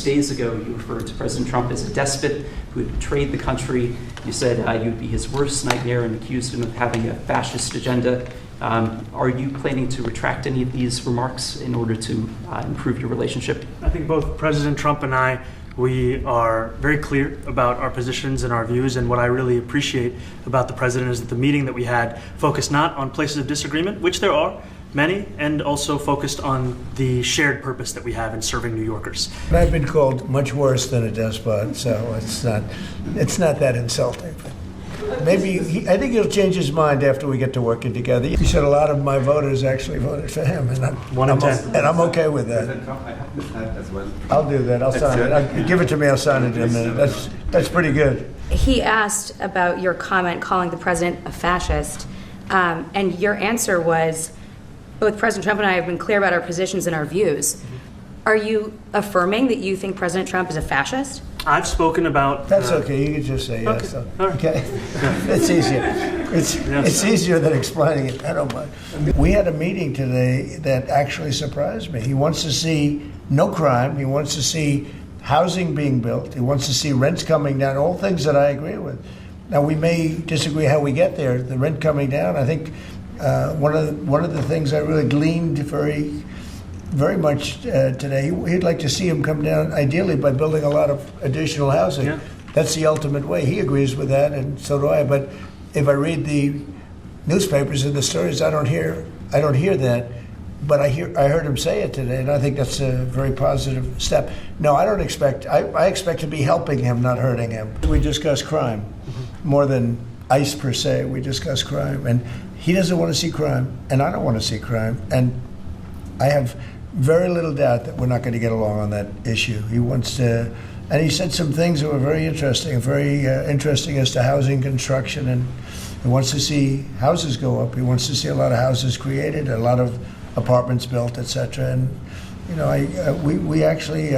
just days ago, you referred to President Trump as a despot who had betrayed the country. You said you'd be his worst nightmare and accused him of having a fascist agenda. Are you planning to retract any of these remarks in order to improve your relationship? I think both President Trump and I, we are very clear about our positions and our views, and what I really appreciate about the president is that the meeting that we had focused not on places of disagreement, which there are many, and also focused on the shared purpose that we have in serving New Yorkers. I've been called much worse than a despot, so it's not that insulting. Maybe I think he'll change his mind after we get to working together. He said a lot of my voters actually voted for him, and I'm okay with that. I'll do that. I'll sign it. Give it to me. I'll sign it in a minute. That's pretty good. He asked about your comment calling the president a fascist, and your answer was, both President Trump and I have been clear about our positions and our views. Are you affirming that you think President Trump is a fascist? I've spoken about... That's okay. You can just say yes. Okay. It's easier. It's easier than explaining it. I don't mind. We had a meeting today that actually surprised me. He wants to see no crime. He wants to see housing being built. He wants to see rents coming down, all things that I agree with. Now, we may disagree how we get there. The rent coming down, I think one of the things I really gleaned very much today, he'd like to see him come down, ideally, by building a lot of additional housing. Yeah. That's the ultimate way. He agrees with that, and so do I. But if I read the newspapers and the stories, I don't hear that. But I heard him say it today, and I think that's a very positive step. No, I don't expect. I expect to be helping him, not hurting him. We discuss crime more than ICE per se. We discuss crime, and he doesn't want to see crime, and I don't want to see crime, and I have very little doubt that we're not going to get along on that issue. He wants to, and he said some things that were very interesting as to housing construction, and he wants to see houses go up. He wants to see a lot of houses created, a lot of apartments built, etc. And you know, we actually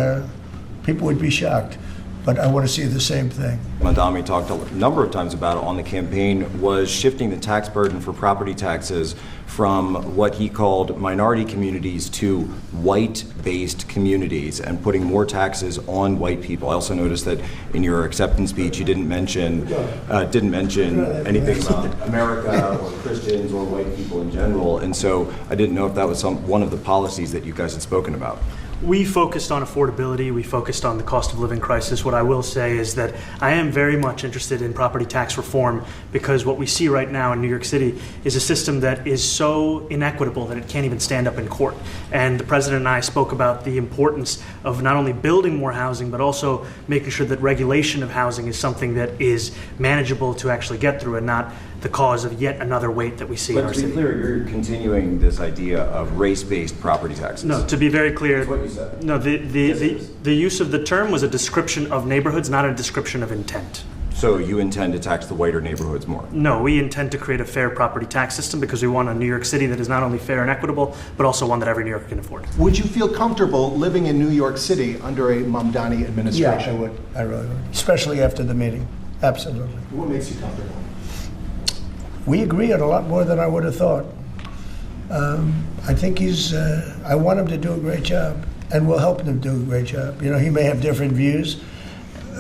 people would be shocked, but I want to see the same thing. Mamdani talked a number of times about it on the campaign, was shifting the tax burden for property taxes from what he called minority communities to white-based communities and putting more taxes on white people. I also noticed that in your acceptance speech you didn't mention anything about America or Christians or white people in general, and so I didn't know if that was one of the policies that you guys had spoken about. We focused on affordability. We focused on the cost of living crisis. What I will say is that I am very much interested in property tax reform, because what we see right now in New York City is a system that is so inequitable that it can't even stand up in court. And the president and I spoke about the importance of not only building more housing, but also making sure that regulation of housing is something that is manageable to actually get through and not the cause of yet another weight that we see in our city. But to be clear, you're continuing this idea of race-based property taxes. No, to be very clear, that's what you said. No, the use of the term was a description of neighborhoods, not a description of intent. So you intend to tax the whiter neighborhoods more? No, we intend to create a fair property tax system because we want a New York City that is not only fair and equitable, but also one that every New Yorker can afford. Would you feel comfortable living in New York City under a Mamdani administration? Yeah, I would. I really would. Especially after the meeting. Absolutely. What makes you comfortable? We agree on a lot more than I would have thought. I think I want him to do a great job, and we'll help him do a great job. You know, he may have different views,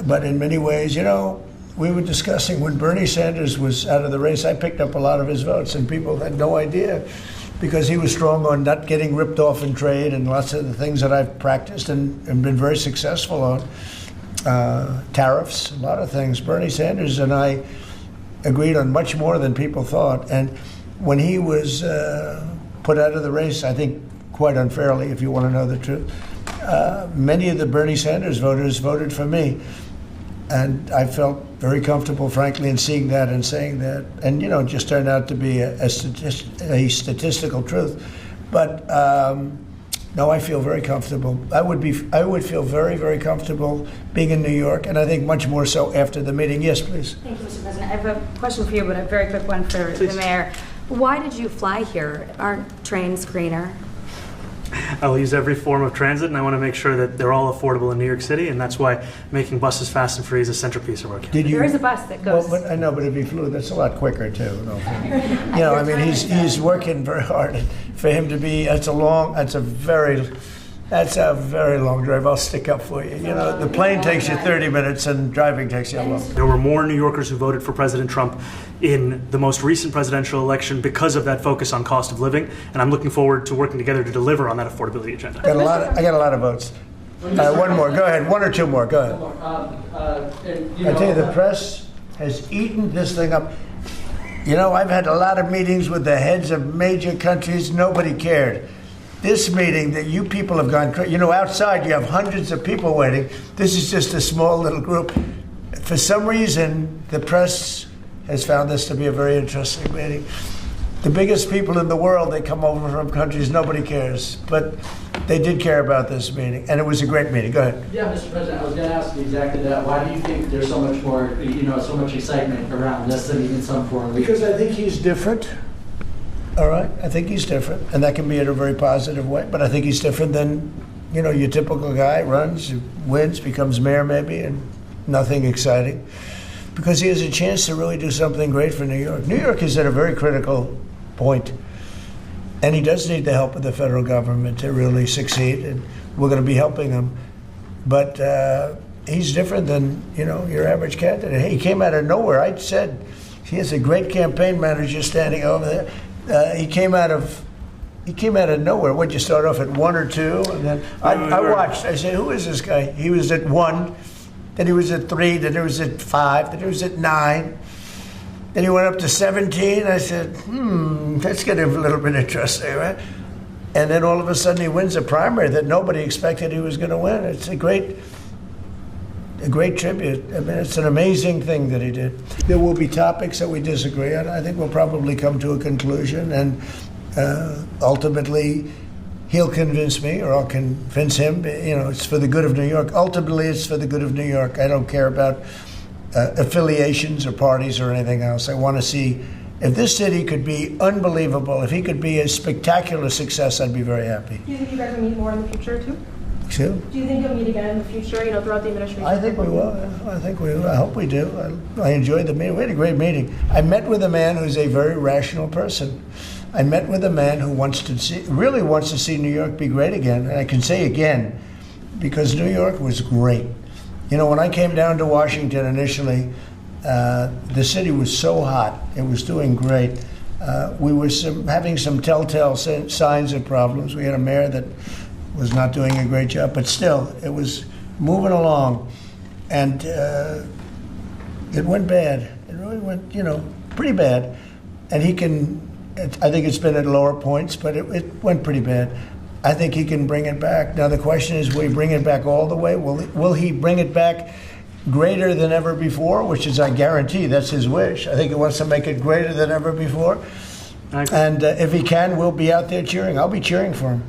but in many ways, you know, we were discussing when Bernie Sanders was out of the race, I picked up a lot of his votes, and people had no idea, because he was strong on not getting ripped off in trade and lots of the things that I've practiced and been very successful on. Tariffs, a lot of things. Bernie Sanders and I agreed on much more than people thought. And when he was put out of the race, I think quite unfairly, if you want to know the truth, many of the Bernie Sanders voters voted for me. And I felt very comfortable, frankly, in seeing that and saying that. And, you know, it just turned out to be a statistical truth. But no, I feel very comfortable. I would feel very, very comfortable being in New York, and I think much more so after the meeting. Yes, please. Thank you, Mr. President. I have a question for you, but a very quick one for the mayor. Why did you fly here? Aren't trains greener? I'll use every form of transit, and I want to make sure that they're all affordable in New York City, and that's why making buses fast and free is a centerpiece of our campaign. There is a bus that goes. Well, but I know, but if he flew, that's a lot quicker too. No. You know, I mean, he's working very hard for him to be. It's a very That's a very long drive. I'll stick up for you. You know, the plane takes you 30 minutes and driving takes you a long. There were more New Yorkers who voted for President Trump in the most recent presidential election because of that focus on cost of living, and I'm looking forward to working together to deliver on that affordability agenda. I got a lot of votes. One more. Go ahead. One or two more. Go ahead. I tell you, the press has eaten this thing up. You know, I've had a lot of meetings with the heads of major countries. Nobody cared. This meeting that you people have gone crazy. You know, outside you have hundreds of people waiting. This is just a small little group. For some reason, the press has found this to be a very interesting meeting. The biggest people in the world, they come over from countries nobody cares. But they did care about this meeting, and it was a great meeting. Go ahead. Yeah, Mr. President, I was going to ask you exactly that. Why do you think there's so much more, so much excitement around this than even some foreign leaders? Because I think he's different. All right, I think he's different, and that can be in a very positive way. But I think he's different than, your typical guy runs, wins, becomes mayor maybe, and nothing exciting. Because he has a chance to really do something great for New York. New York is at a very critical point, and he does need the help of the federal government to really succeed, and we're going to be helping him. But he's different than, your average candidate. He came out of nowhere. I said he has a great campaign manager standing over there. He came out of nowhere. What'd you start off at 1 or 2? And then I watched. I said, who is this guy? He was at 1, then he was at 3, then he was at 5, then he was at 9. Then he went up to 17. I said, that's getting a little bit interesting, right? And then all of a sudden he wins a primary that nobody expected he was going to win. It's a great tribute. I mean, it's an amazing thing that he did. There will be topics that we disagree on. I think we'll probably come to a conclusion, and ultimately he'll convince me, or I'll convince him. It's for the good of New York. Ultimately, it's for the good of New York. I don't care about affiliations or parties or anything else. I want to see if this city could be unbelievable. If he could be a spectacular success, I'd be very happy. Do you think you guys will meet more in the future too? Excuse? Do you think you'll meet again in the future, throughout the administration? I think we will. I think we will. I hope we do. I enjoyed the meeting. We had a great meeting. I met with a man who's a very rational person. I met with a man who really wants to see New York be great again. And I can say again, because New York was great. When I came down to Washington initially, the city was so hot. It was doing great. We were having some telltale signs of problems. We had a mayor that was not doing a great job, but still, it was moving along, and it went bad. It really went, pretty bad. And I think it's been at lower points, but it went pretty bad. I think he can bring it back. Now the question is, will he bring it back all the way? Will he bring it back greater than ever before, which is, I guarantee, that's his wish. I think he wants to make it greater than ever before. And if he can, we'll be out there cheering. I'll be cheering for him.